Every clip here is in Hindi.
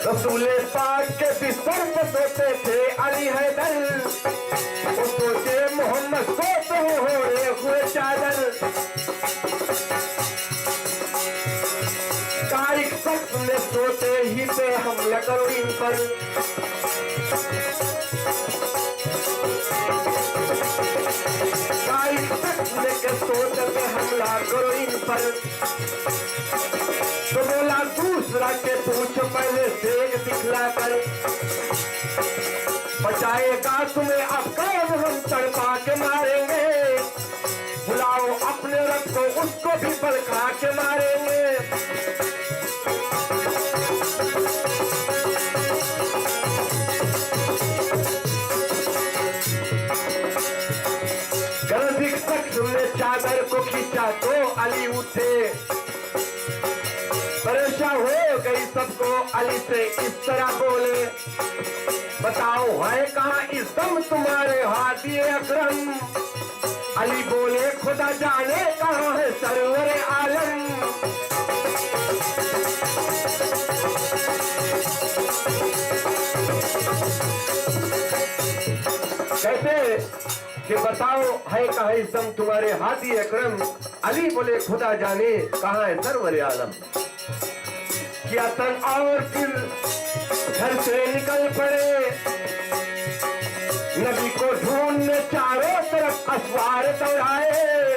रसूले पाक के बिस्तर पे सोते थे अली हैदर, वो सोचे मोहम्मद सोते होए हुए चादर। कारिक शख्स ने सोते ही पे हमला करो इन पर, कारिक शख्स ने के सोते पे हमला करो इन पर। तो बोला दूसरा के पूछ पहले सेक दिखला कर, बचाएगा तुम्हें अब कौन, हम तड़पा के मारेंगे। बुलाओ अपने रब को, उसको भी बलखा के मारेंगे। गर्दिक शख्स ने चादर को खींचा तो अली उठे, परेशान हो गई सबको अली से इस तरह बोले, बताओ है कहाँ इस दम तुम्हारे हाथी अकरम। अली बोले खुदा जाने कहाँ है सरवर आलम। कहते कि बताओ है कहाँ इस दम तुम्हारे हाथी अकरम। अली बोले खुदा जाने कहाँ है सरवर आलम। किया तन और फिर घर से निकल पड़े, नबी को ढूंढने चारों तरफ असवार दौड़ाए।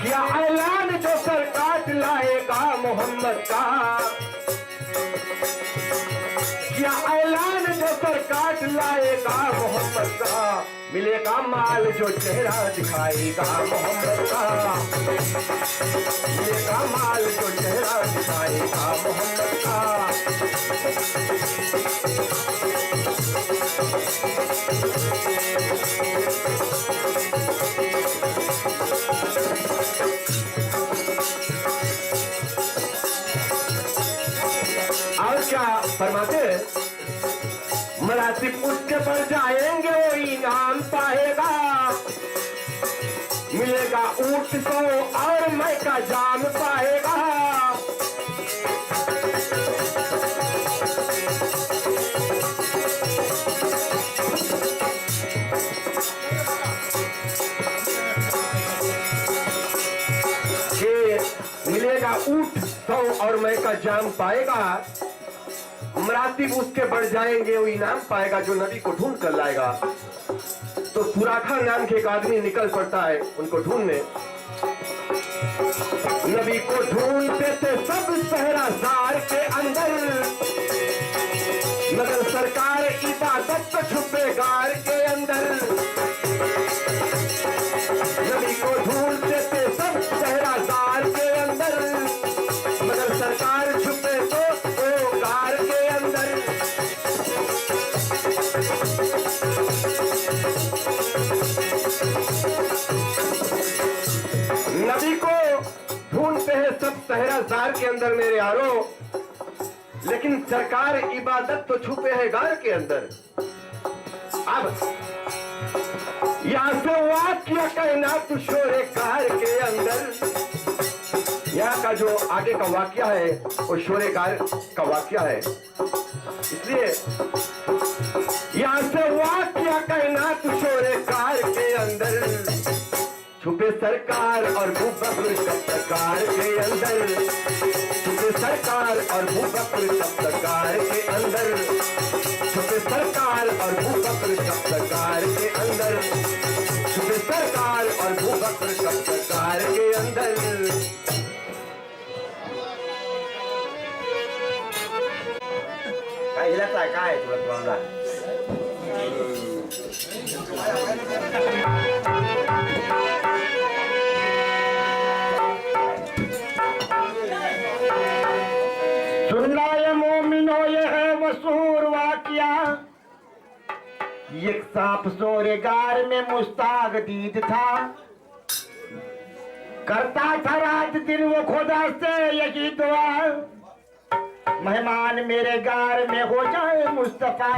किया ऐलान जो सर काट लाएगा मोहम्मद का, किया ऐलान जो सर काट लाएगा मोहम्मद का। मिलेगा माल जो चेहरा दिखाएगा मोहम्मद का, मिलेगा माल जो चेहरा दिखाएगा मोहम्मद का। और क्या फरमाते, मरासिब उसके पर जाएंगे वो इनाम पाएगा। मिलेगा ऊंट को और मैं का जाम पाएगा। मिलेगा ऊंट 100 और मैं का जाम पाएगा। मरातिब उसके बढ़ जाएंगे वो इनाम पाएगा जो नबी को ढूंढ कर लाएगा। तो सुराखा नाम के एक आदमी निकल पड़ता है उनको ढूंढने। नबी को ढूंढते थे सब सहराजार के अंदर, मगर सरकार इबादत तो छुपे गार के अंदर। नबी को ढूंढते थे सब सहराजार के अंदर, मगर सरकार छुपे तो गार के अंदर। नबी को ढूंढते हैं सब सहराजार के अंदर मेरे यारो, लेकिन सरकार इबादत तो छुपे है गार के अंदर। अब यहां से वाक्य कहना तू शोरे गार के अंदर। यहाँ का जो आगे का वाक्य है वो शोरे गार का वाक्य है, इसलिए यहां से वाक्य कहना तू शोरे गार के अंदर। छुपे सरकार और अबू बकर सब सरकार के अंदर, छुपे सरकार और अबू बकर सब सरकार के अंदर, छुपे सरकार और अबू बकर सब सरकार के अंदर, छुपे सरकार और अबू बकर सब सरकार के अंदर। काय हिलाता है काय तुला मामला सुनना ये मोमिनो ये है मशहूर वाकिया। एक सांप सोरेगार में मुश्ताक दीद था, करता था रात दिन वो खुदा से यही दुआ, मेहमान मेरे गार में हो जाए मुस्तफा।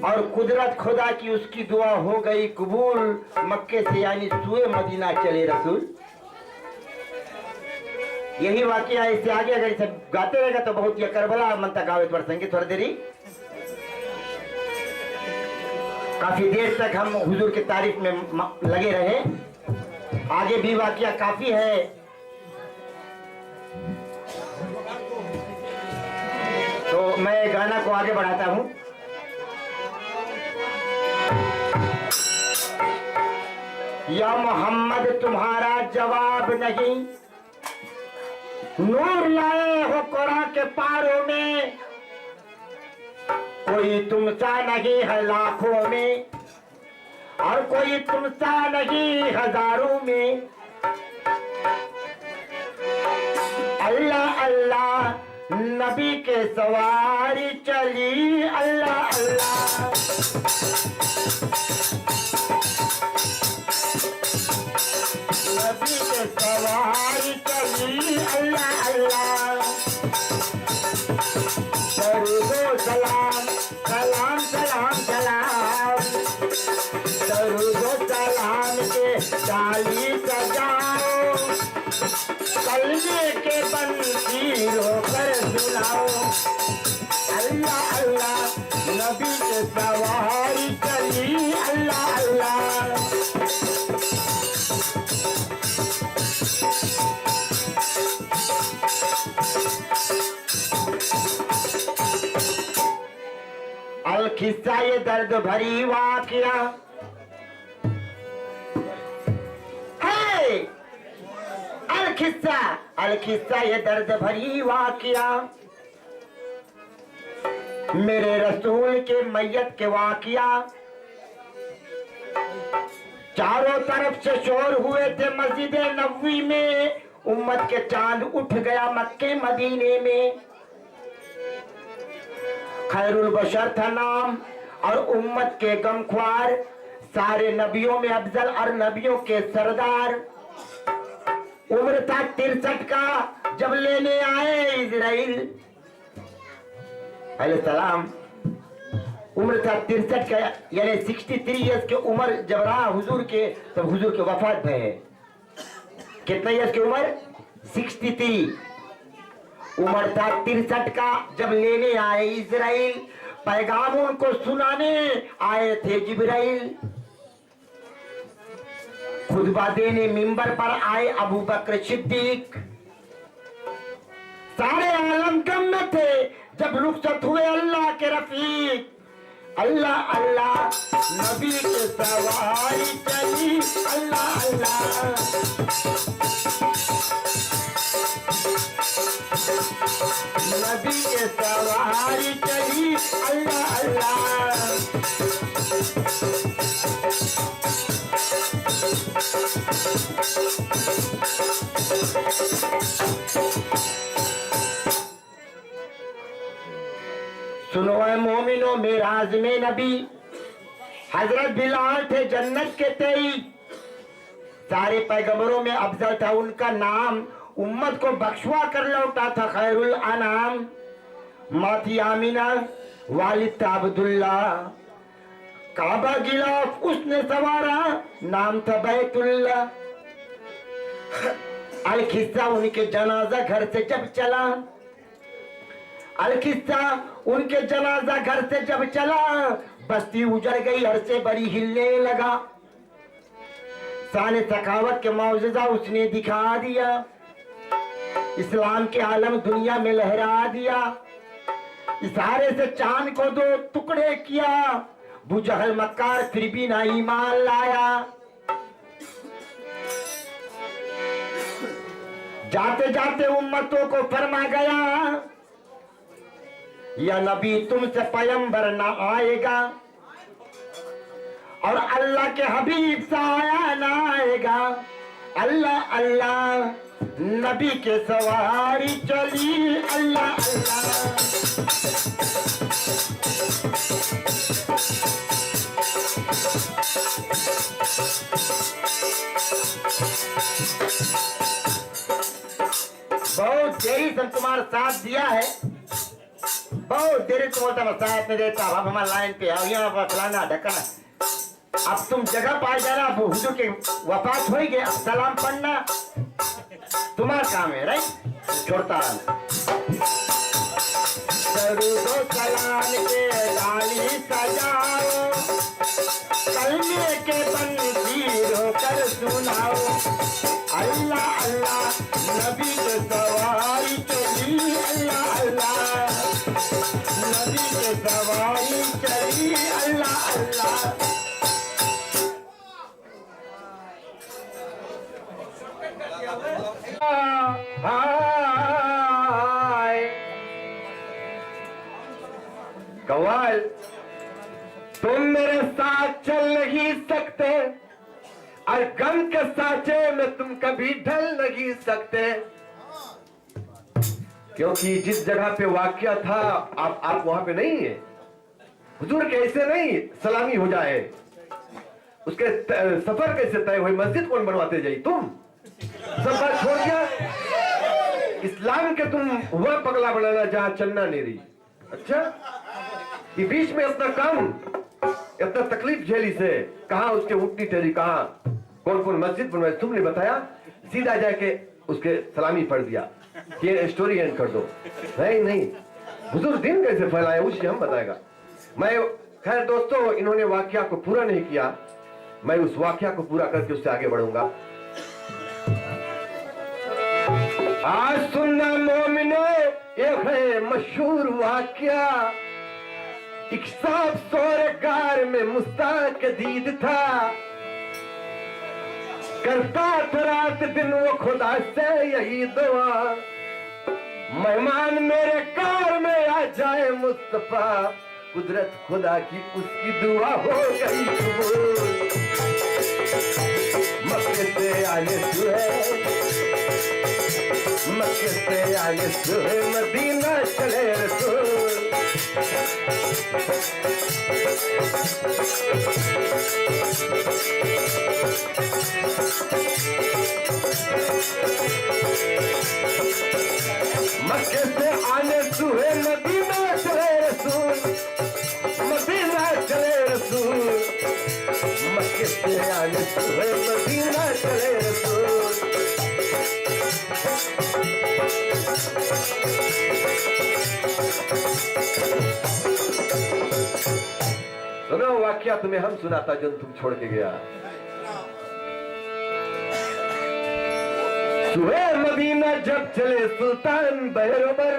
और कुदरत खुदा की उसकी दुआ हो गई कबूल। मक्के से यानी सुए मदीना चले रसूल। यही वाकया इससे आगे अगर इसे गाते रहेगा तो बहुत ये करबला मन तक आवे बढ़ संगे थोड़ी देरी। काफी देर तक हम हुजूर की तारीफ में लगे रहे। आगे भी वाकया काफी है। तो मैं गाना को आगे बढ़ाता हूं। या मोहम्मद तुम्हारा जवाब नहीं, नूर लाए हो कुरान के पारों में, कोई तुमसा नहीं है लाखों में और कोई तुमसा नहीं हजारों में। अल्लाह अल्लाह नबी के सवारी चली, अल्लाह अल्लाह नबी के सवारी चली, अल्लाह अल्लाह। दरूदो सलाम सलाम सलाम सलाम, दरूदो सलाम के डाली सजाओ, कलमे के बंसी होकर सुनाओ। अल्लाह अल्लाह नबी के सवारी चली, अल्लाह अल्लाह। अल खिस्सा ये दर्द भरी वाकया है। अल खिस्सा ये दर्द भरी वाकया, मेरे रसूल के मैयत के वाकया। चारों तरफ से शोर हुए थे मस्जिद नबवी में, उम्मत के चांद उठ गया मक्के मदीने में। खैरुल बशर था नाम और उम्मत के गमख्वार, सारे नबियों में अफजल और नबियों के सरदार। उम्र था 63 का जब लेने आए इजराइल अलैहिस्सलाम। उम्र था 63 का यानी 63 ईयर्स की उम्र जब रहा हुजूर के, तब हुजूर के वफात भय। कितने ईयर्स की उम्र? 63। उम्र था 63 का जब लेने आए इजराइल, पैगाम उनको सुनाने आए थे जिब्राइल। खुतबा देने मिंबर पर आए अबू बकर सिद्दीक। सारे आलम गम में थे जब रुखसत हुए अल्लाह के रफीक। अल्लाह अल्लाह नबी के सवारी चली, अल्लाह अल्लाह नबी के सवारी चली, अल्लाह अल्लाह। सुनो है मोमिनो मेराज में नबी, हजरत बिलाल थे जन्नत के 23। सारे पैगंबरों में अफजल था उनका नाम, उम्मत को बख्शवा कर लौटा था खैरुल अनाम। माती आमिना वालिद था अब्दुल्ला, काबा गिलाफ उसने सवारा, नाम था बैतुल्ला। अल खिस्सा उनके जनाजा घर से जब चला, अल खिस्सा उनके जनाजा घर से जब चला, बस्ती उजड़ गई, हर से बड़ी हिलने लगा। शान सखावत के मौजूदा उसने दिखा दिया, इस्लाम के आलम दुनिया में लहरा दिया। इशारे से चांद को 2 टुकड़े किया, बुजहल मक्कार फिर भी ना ईमान लाया। जाते जाते उम्मतों को फरमा गया, या नबी तुमसे पैगंबर ना आएगा और अल्लाह के हबीब सा आया ना आएगा। अल्लाह अल्लाह नबी के सवारी चली, अल्लाह अल्लाह। बहुत देरी से तुम्हारा साथ दिया है, बहुत देरी तुम बोलता मैं साथ में देता अब हमारा लाइन पे आओ यहाँ पर फलाना ढकना। अब तुम जगह पाए जाना, अब हुजूर के वफात हो गए, अब सलाम पढ़ना तुम्हारा काम है, राइट? छोड़ता दरूदो सलाम के डाली सजाओ, कलमे के तनवीर होकर सुनाओ। अल्लाह अल्लाह नबी के सवारी चली, अल्लाह अल्लाह नबी के सवारी चली, अल्लाह अल्लाह। कव्वाल, तुम मेरे साथ चल नहीं सकते और गम के साँचे में तुम कभी ढल नहीं सकते, क्योंकि जिस जगह पे वाकया था आप वहां पे नहीं है। हुजूर कैसे नहीं सलामी हो जाए, उसके सफर कैसे तय हुए, मस्जिद कौन बनवाते जाई? तुम सब बात छोड़ दिया, इस्लाम के तुम हुआ पगला बनाना जहां चलना नहीं रही। अच्छा, ये बीच में अपना काम, इतना तकलीफ झेली से, कहा उसके उठनी ठहरी, कहा कौन कौन मस्जिद बनवाए, तुमने बताया, सीधा जाके उसके सलामी पढ़ दिया, ये स्टोरी एंड कर दो। नहीं, हुजूर दिन कैसे फैलाए उसे हम बताएगा। मैं खैर दोस्तों, इन्होंने वाकया को पूरा नहीं किया, मैं उस वाकया को पूरा करके उससे आगे बढ़ूंगा। आज सुनना मोमिनो, एक है मशहूर वाकया। एक सांप सोरेगार में मुस्ताक दीद था, करता था रात दिन वो खुदा से यही दुआ, मेहमान मेरे कार में आ जाए मुस्तफा, कुदरत खुदा की उसकी दुआ हो गई कबूल। मक्के से आने सुहे, मक्के से आने सुहे, मदीना चले रसूल। मक्के से आने सुहे, मदीना चले रसूल, मदीना चले रसूल। मक्के से आने सुहे, मदीना चले रसूल। सुनो वाकया तुम्हें हम सुनाता जो तुम छोड़ के गया। सुबह मदीना जब चले सुल्तान बहरोबर,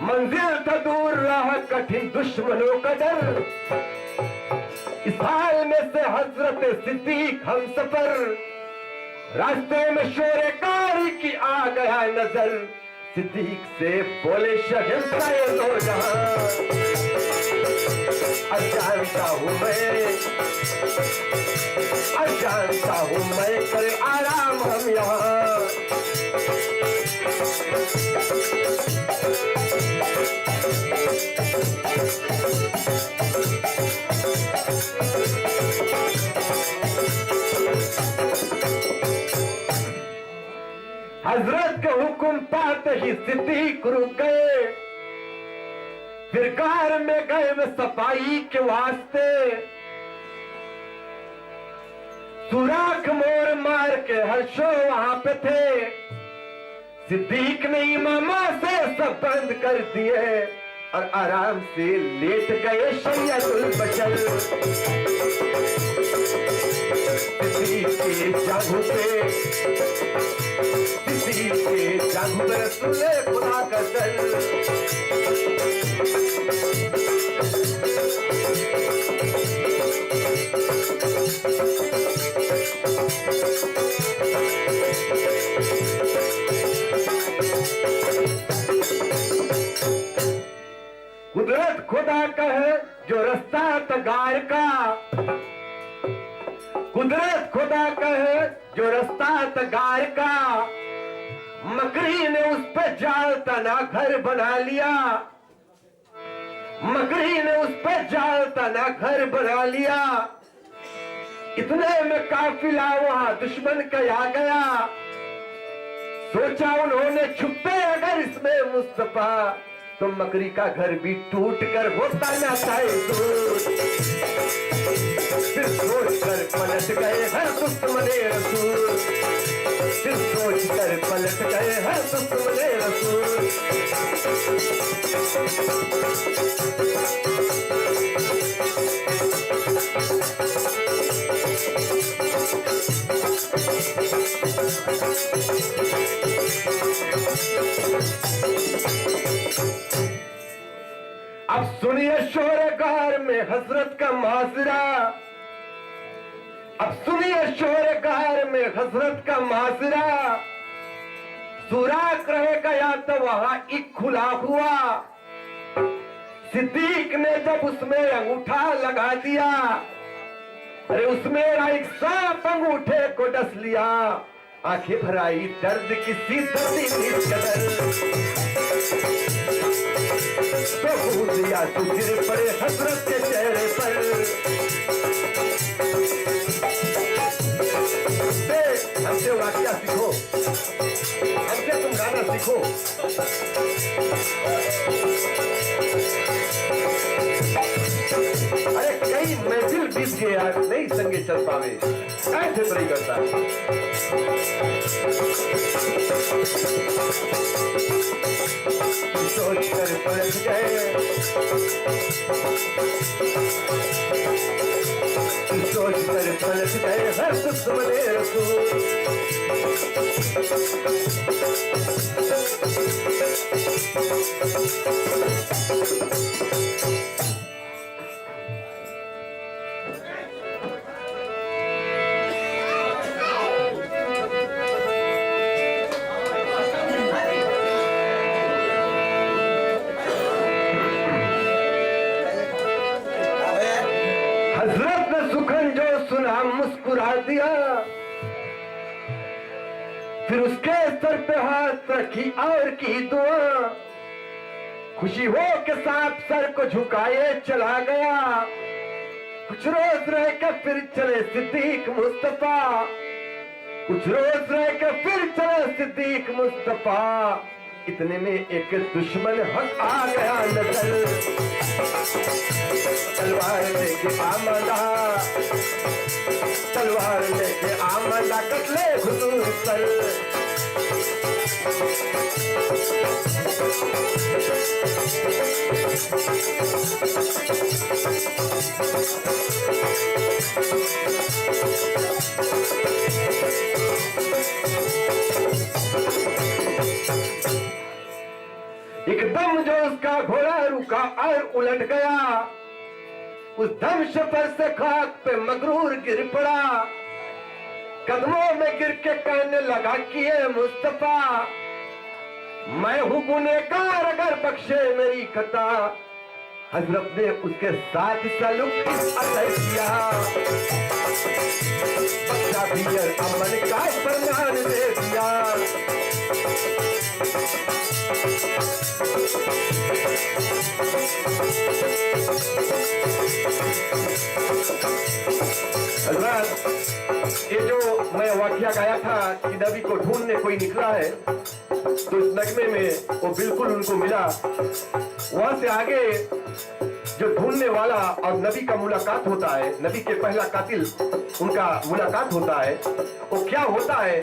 मंजिल था दूर राह कठिन दुश्मनों का डर। इस हाल में से हजरत सिद्दीक हम सफर, रास्ते में शोरे कारी की आ गया नजर। सिद्दीक से बोले शहंशाह दो जहां, अजानता हूँ मैं, अजानता हूँ मैं, करे आराम हम यहाँ। हजरत के हुक्म पाते ही सिद्दीक रुक गए, फिर कार में गए वे सफाई के वास्ते। सुराख मोर मार के हर्षो वहां पे थे, सिद्दीक ने इमामा से सब बंद कर दिए और आराम से लेट गए शैयदुल बशर। सिद्दीक के जांघों पे, सिद्दीक के जांघों पे रसूले खुदा का सर। कुदरत खुदा का है जो रास्ता तगार का, कुदरत खुदा का है जो रास्ता तगार का। मकरी ने उस पे जाल तना घर बना लिया, मकरी ने उस पे जाल तना घर बना लिया। इतने में काफिला वहां दुश्मन का आ गया, सोचा उन्होंने छुपे अगर इसमें मुस्तफा तो मकड़ी का घर भी टूट कर होता जाता है दूर। फिर सोच कर पलट गए हर दुश्मने रसूल, फिर सोच कर पलट गए हर दुश्मने रसूल। अब सुनिए शोरगार में हसरत का माजरा, अब सुनिए शोरगार में हसरत का माजरा। सुराख रह गया तो वहां एक खुला हुआ, सिद्दीक ने जब उसमें अंगूठा लगा दिया, अरे उसमें एक सांप अंगूठे को डस लिया। आंखें भराई दर्द की दर्दी इस कदर, तो दिया तो गिर पड़े हसरत के चेहरे पर। हमसे वाकिया सीखो, हमसे तुम गाना सीखो। अरे कई महफिल बीत गए यार, नहीं संगे चल पावे, ऐसे तो नहीं करता। सोच कर पलट गए, सोच कर पलट गए हर दुश्मने रसूल। हजरत ने सुखन जो सुना मुस्कुरा दिया, फिर उसके सर पे हाथ रखी और की दुआ। खुशी हो के सांप सर को झुकाए चला गया, कुछ रोज रह के फिर चले सिद्दीक मुस्तफा, कुछ रोज रह के फिर चले सिद्दीक मुस्तफा। इतने में एक दुश्मन हक आ गया नजर, तलवार लेके आमदा, तलवार लेके आमदा कतले हुजूर पर। एकदम जो उसका घोड़ा रुका और उलट गया, उस धमश पर से खाक पे मगरूर गिर पड़ा। कदमों में गिर के कहने लगा कि ये मुस्तफा, मैं हूं गुनहगार अगर बख्शे मेरी खता। हजरत ने उसके साथ सलूक अदा किया, बख्शा भी अमन का फरमान दे दिया। ये जो मैं वाकया गाया था कि नबी को ढूंढने कोई निकला है, तो इस नगमे में वो बिल्कुल उनको मिला। वहां से आगे जो ढूंढने वाला और नबी का मुलाकात होता है, नबी के पहला कातिल उनका मुलाकात होता है, वो क्या होता है,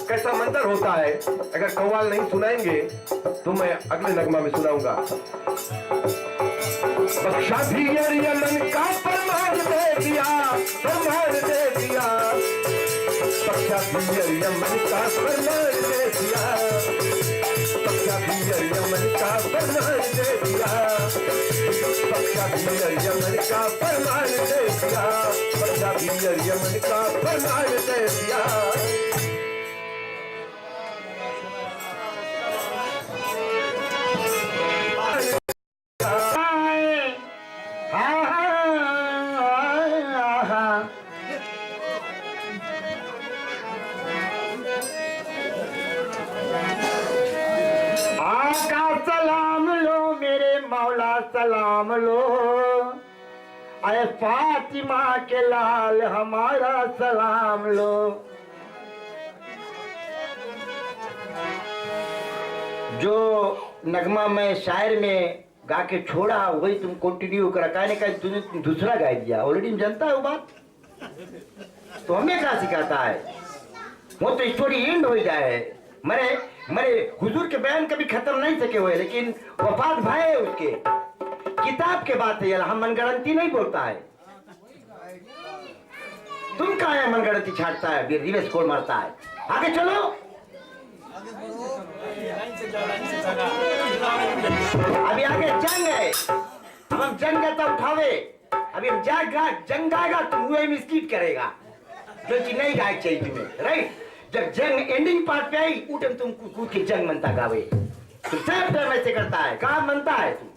कैसा मंजर होता है, अगर कव्वाल नहीं सुनाएंगे तो मैं अगले नगमा में सुनाऊंगा। बख्शा भी यमन का फरमान दे दिया, फरमान दे दिया। बख्शा भी यमन का फरमान दे दिया, बख्शा भी यमन का फरमान दे दिया। बख्शा भी यमन का फरमान दे दिया, बख्शा भी यमन का फरमान दे दिया। सलाम लो, अरे फातिमा के लाल हमारा सलाम लो। जो नगमा मैं शायर में गा के छोड़ा, वही तुम कंटिन्यू करा, कहने का तुमने दूसरा गा दिया। ऑलरेडी जानता है वो बात, तो हमें क्या सिखाता है? वो तो स्टोरी एंड हो जाए। मरे मरे हुजूर के बयान कभी खत्म नहीं सके हुए, लेकिन वफात भाई है उसके। किताब के बात है, हम मनगढ़ंती नहीं बोलता है। तुम कहा है मनगढ़ंती छाटता है, रिवर्स कोड मारता है। आगे चलो, अभी आगे जंग है। अब हम जंग है तो उठावे। अभी हम जंग आएगा तो मुंह में स्किप करेगा, जो चीज नहीं गायक चाहिए तुम्हें, राइट? जब जंग एंडिंग पार्ट पे आई, उठे तुम कूद के जंग मनता गावे। तुम सब टाइम ऐसे करता है, कहा मनता है तुम?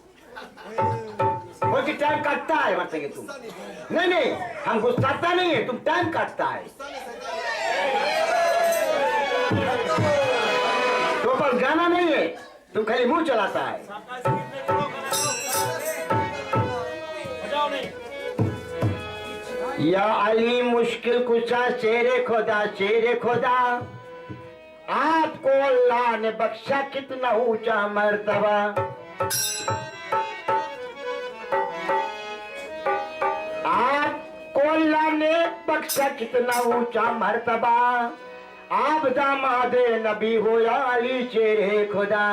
टाइम काटता है मतलब तुम। नहीं नहीं, हम गुस्साता नहीं है, तुम टाइम काटता है। तो पर गाना नहीं है, तुम खाली मुंह चलाता है। या अली मुश्किल कुशा शेरे खुदा, शेरे खुदा, आपको अल्लाह ने बख्शा कितना ऊंचा मर्तबा। आपको अल्लाह ने बख्शा कितना ऊंचा मर्तबा, आप दामादे नबी हो या अली शेरे खुदा।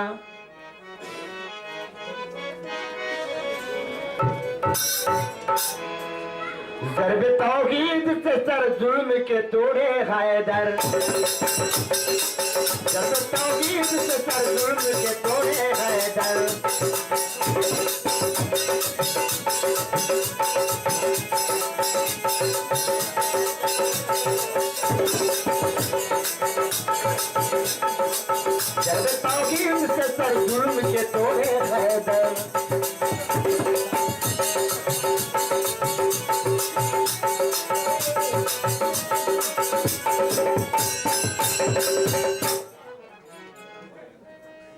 ज़र्ब तौहीद से सर जुल्म के तोड़े हैदर, ज़र्ब तौहीद से सर जुल्म के तोड़े हैदर। ज़र्ब तौहीद से सर जुल्म के तोड़े हैदर।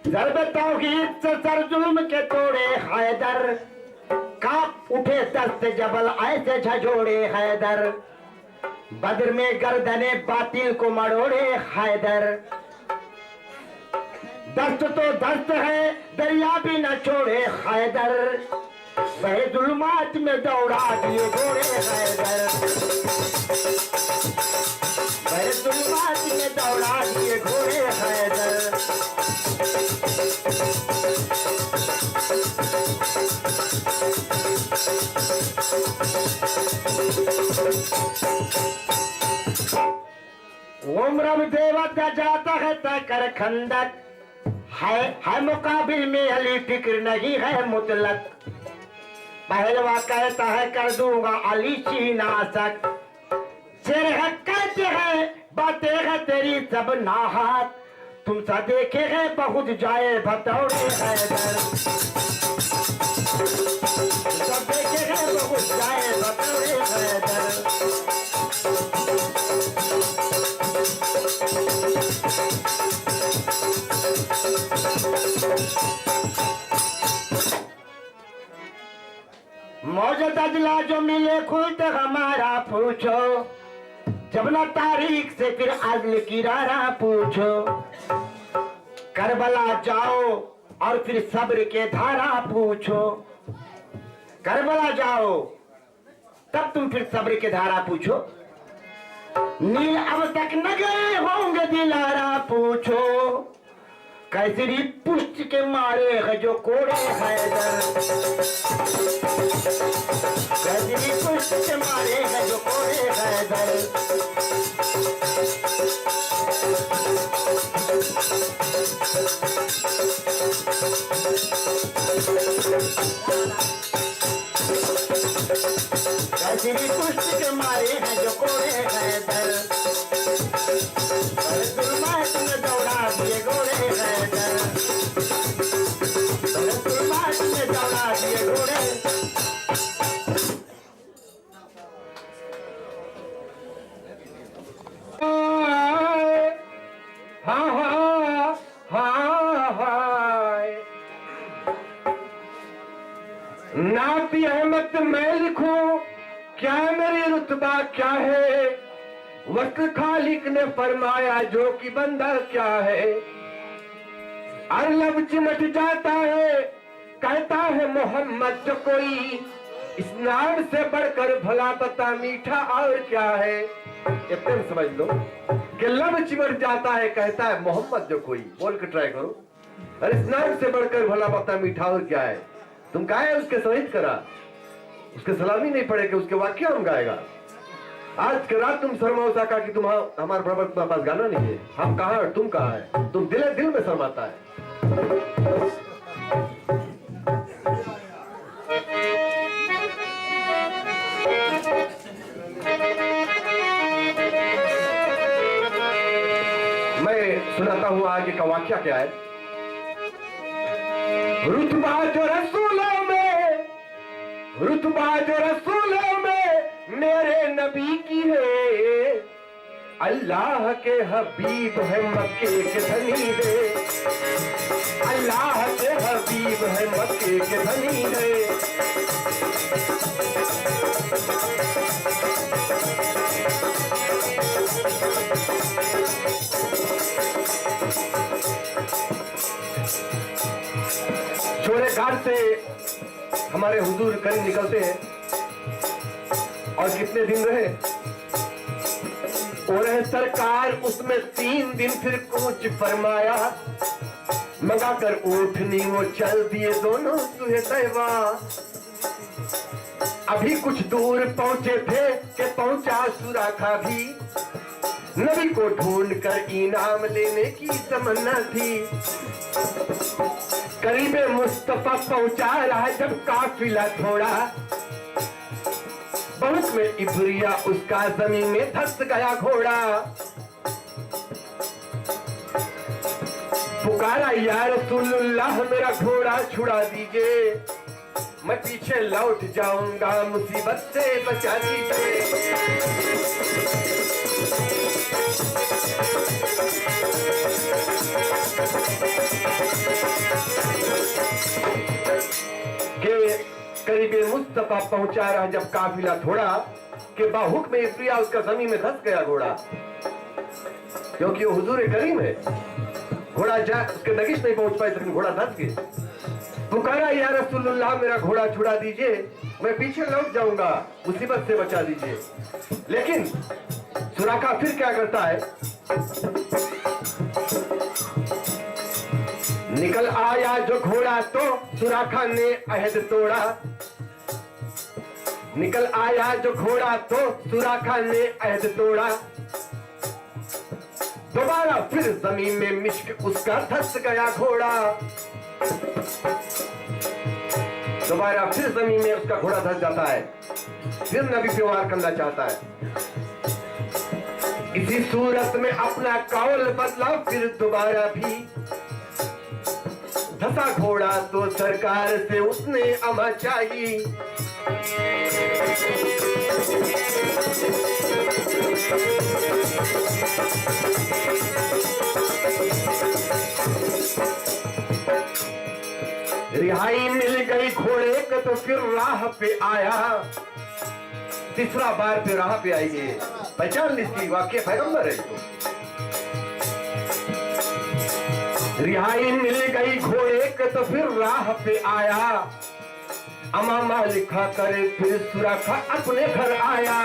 ज़र्ब तौहीद से सर जुल्म के तोड़े हैदर, कांप उठे दस्त जबल ऐसे झंझोड़े हैदर। बद्र में गर्दने बातिल को मरोड़े हैदर। दस्त तो दस्त है, दरिया भी न छोड़े हैदर। वह जुल्मात में दौड़ा दिए घोड़े हैदर। वह जुल्मात में दौड़ा दिए घोड़े हैदर। उम्र देवता जाता है तकर खंदक, है मुकाबिल में अली फिक्र नहीं है मुतलक। पहलवा कहता है कर दूंगा अली सीनासक। शेर है कहते हैं बातें है तेरी सब नाहक, तुम सा देखे हैं बहुत जाए भतौड़े हैदर। सब देखे हैं बहुत जाए भतौड़े हैदर। मौजूद अजला जो मिले खुद हमारा पूछो, जब ना तारीख से फिर अजल की रारा पूछो। करबला जाओ और फिर सब्र के धारा पूछो। करबला जाओ तब तुम फिर सब्र के धारा पूछो। नील अब तक न गए होंगे दिलारा पूछो। कैसरी पुष्ट के मारे है जो कोड़े हैदर। कैसरी पुष्ट के मारे है जो कोड़े हैदर। कैसरी पुष्ट के मारे है जो कोड़े हैदर। जुल्मात में दौड़ा दिए घोड़े हैदर। जुल्मात में दौड़ा दिए घोड़े। हाँ हाँ हाँ हाँ, नाती अहमद मैं लिखूं क्या मेरी रुतबा क्या है। वक्त खालिक ने फरमाया जो कि बंदा क्या है। और लब चिमट जाता है, कहता है मोहम्मद जो कोई, इस नाम से बढ़कर भला पता मीठा और क्या है। इतने में समझ लो कि लब चिमट जाता है, कहता है मोहम्मद जो कोई, बोल के ट्राई करो। और इस नाम से बढ़कर भला पता मीठा और क्या है। तुम कहा है उसके शहीद करा, उसके सलामी नहीं पड़े कि उसके वाक्य हम गाएगा। आज के रात तुम शर्माओ का कि तुम हमारे बराबर पास गाना नहीं है। हम कहा और तुम कहा है, तुम दिल में शर्माता है। मैं सुनाता हूं आगे का वाक्य क्या है। रुतबा जो रसूलों में, रुतबा जो रसूलों में मेरे नबी की है, अल्लाह के हबीब है मक्के के धनी है, अल्लाह के हबीब है मक्के के धनी है। छोरे घाट से हमारे हुजूर करीम निकलते हैं और कितने दिन रहे, और रहे सरकार उसमें 3 दिन फिर कूच फरमाया, मंगा कर ऊँटनी वो चल दिए दोनों सुहे तैवा। अभी कुछ दूर पहुंचे थे कि पहुंचा सुराखा भी, नबी को ढूंढ कर इनाम लेने की तमन्ना थी। करीबे मुस्तफा पहुंचा रहा जब काफिला थोड़ा, बहुत में इब्रिया उसका जमीन में धस गया घोड़ा। पुकारा या रसूलुल्लाह मेरा घोड़ा छुड़ा दीजिए, मैं पीछे लौट जाऊंगा मुसीबत से बचा दीजिए। करीबे मुस्तफा पहुंचा रहा जब काफिला थोड़ा, कि बाहुक में इब्रिया उसका जमीन में धस गया घोड़ा, क्योंकि वो हुजूर करीम है। घोड़ा जा उसके नगिश नहीं पहुंच पाए, लेकिन घोड़ा धस गया। पुकारा या रसूलुल्लाह मेरा घोड़ा छुड़ा दीजिए, मैं पीछे लौट जाऊंगा मुसीबत से बचा दीजिए। लेकिन सुराखा फिर क्या करता है, निकल आया जो घोड़ा तो सुराखा ने अहद तोड़ा, निकल आया जो घोड़ा तो सुराखा ने अहद तोड़ा। दोबारा फिर जमीन में मिश्क उसका धस गया घोड़ा, दोबारा फिर जमीन में उसका घोड़ा धस जाता है। फिर नबी पे वार करना चाहता है। इसी सूरत में अपना कौल बदला फिर दोबारा भी, धसा घोड़ा तो सरकार से उसने अमा चाहिए। रिहाई मिल गई घोड़े को तो फिर राह पे आया, तीसरा बार पे राह पे आई है। पहचान लीजिए वाक्य पैगंबर है तो। रिहाई मिल गई घोड़े को तो फिर राह पे आया, अमामा लिखा करे फिर सुराखा अपने घर आया।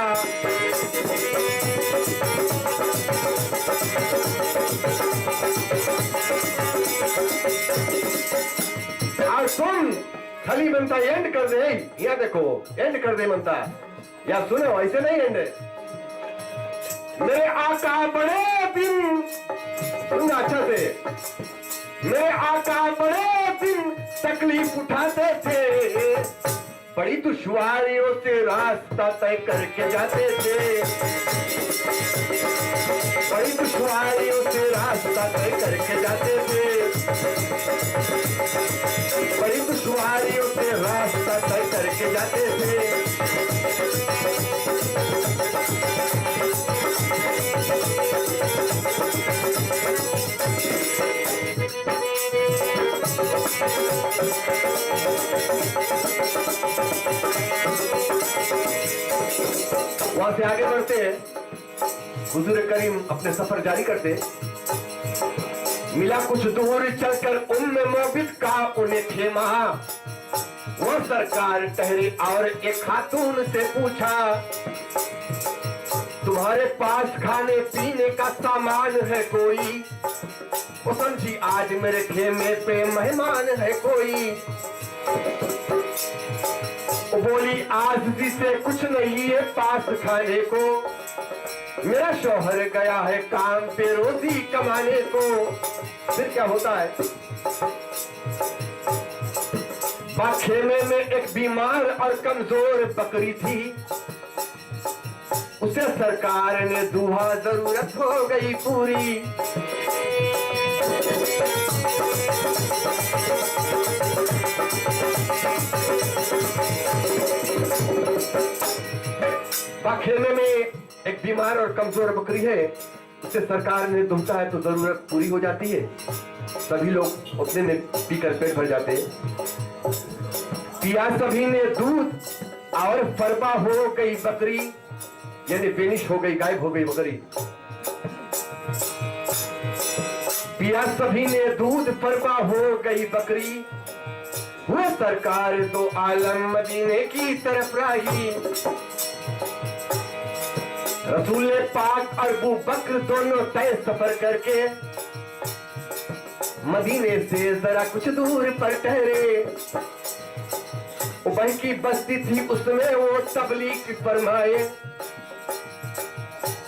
और सुन खाली बनता एंड कर दे, या देखो एंड कर दे बनता, या सुनो ऐसे नहीं एंड। मेरे आका बड़े दिन, सुनना अच्छा से, मेरे आका बड़े दिन तकलीफ उठाते थे, बड़ी दुश्वारियों से रास्ता तय करके जाते थे, बड़ी दुश्वारियों से रास्ता तय करके जाते थे, बड़ी दुश्वारियों से रास्ता तय करके जाते थे। वहां से आगे बढ़ते हैं, हुजूर करीम अपने सफर जारी करते। मिला कुछ दूर चलकर उम्मे मोबित का उन्हें खेमा। वो सरकार ठहरी और एक खातून से पूछा, तुम्हारे पास खाने पीने का सामान है कोई? वो समझी आज मेरे खेमे पे मेहमान है कोई। वो बोली आज जी से कुछ नहीं है पास खाने को, मेरा शौहर गया है काम पे रोजी कमाने को। फिर क्या होता है? खेमे में एक बीमार और कमजोर बकरी थी, उसे सरकार ने दूहा जरूरत हो गई पूरी। खेमे में एक बीमार और कमजोर बकरी है, उसे सरकार ने दुहता है तो जरूरत पूरी हो जाती है। सभी लोग उतने में पीकर पेट भर जाते हैं। पिया सभी ने दूध और फरबा हो गई बकरी, यानी बेनिश हो गई, गायब हो गई बकरी। पिया सभी ने दूध फरबा हो गई बकरी, हुए सरकार तो आलम मदीने की तरफ राही। रसूल पाक और अबू बकर दोनों तय सफर करके मदीने से जरा कुछ दूर पर ठहरे। उबई की बस्ती थी उसमें वो तबलीग फरमाए।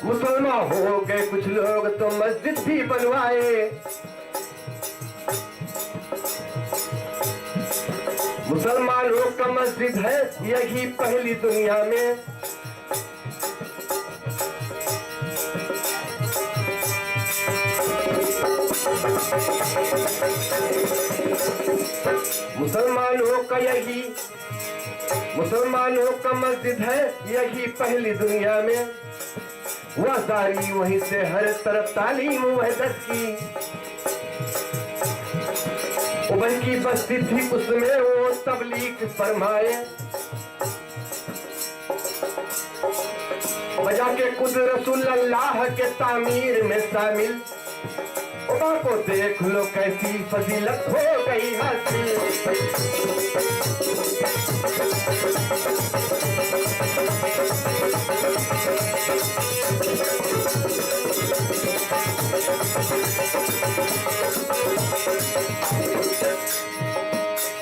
मुसलमान हो गए कुछ लोग तो मस्जिद भी बनवाए। मुसलमानों का मस्जिद है यही पहली दुनिया में। मुसलमानों का मस्जिद है यही पहली दुनिया में। वफादारी वहीं से हर तरफ तालीम वहदत की। उबई की बस्ती थी उसमें वो तबलीग फरमाए। बजा के खुद रसूल अल्लाह के तामीर में शामिल। उबा को देख लो कैसी फजीलत हो गई हासिल।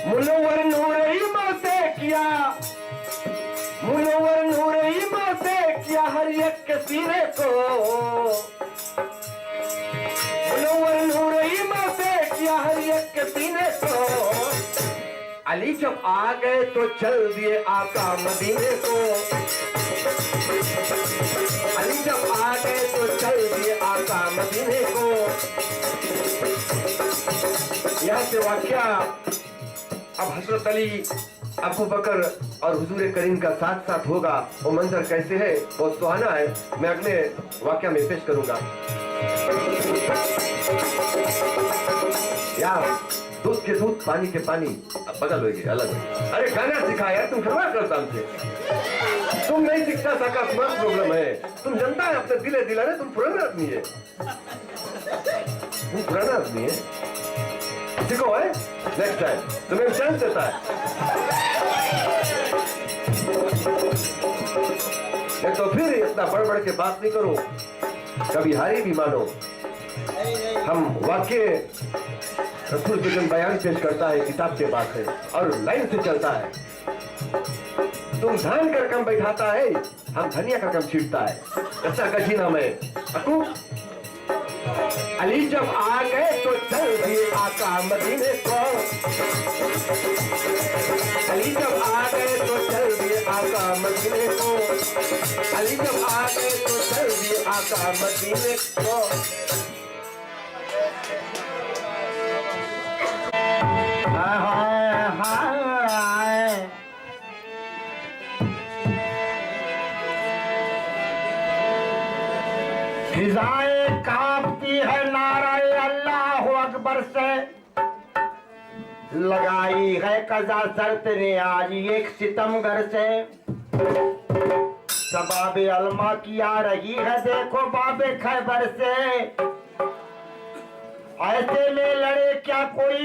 मुनव्वर नूरे ईमान से किया, मुनव्वर नूरे ईमान से किया हर एक के सीने को। मुनव्वर नूरे ईमान से किया हर एक के सीने को। अली जब आ गए तो चल दिए आका मदीने को। अली जब आ गए तो चल दिए आका मदीने को। यहाँ से वाकया अब हजरत अली, अबू बकर और हुजूर करीम का साथ साथ होगा। वो मंजर कैसे है, बहुत सुहाना है, मैं अगले वाकया में पेश करूंगा। यार दूध के दूध, पानी के पानी, अब बदल होगी, अलग होगी। अरे गाना सिखा यार, तुम खड़ा करता हमसे, तुम नहीं सीखता सका, तुम्हारा प्रॉब्लम है। तुम जनता है अपने दिले दिलाने, तुम पुराना आदमी है, तुम पुराना आदमी है। सीखो है, नेक्स्ट टाइम तुम्हें चांस देता है। तो फिर इतना बढ़ बढ़ के बात नहीं करो, कभी हारी भी मानो। हम वाक्य रसूल बिगम बयान पेश करता है, किताब के बात है और लाइन से चलता है। तुम धान कर कम बैठाता है, हम धनिया का कम छीटता है। ऐसा कठिन में अकू अली जब आ गए तो चल दिए आका मदीने को। अली जब आ गए तो चल दिए आका मदीने को। अली जब आ गए तो चल दिए आका मदीने को। फिजाएं कांपती है नाराए अल्लाह अकबर से। लगाई है कजा शर्त ने आज एक सितमगर से। सबाबे अलमा की आ रही है देखो बाबे खैबर से। ऐसे में लड़े क्या कोई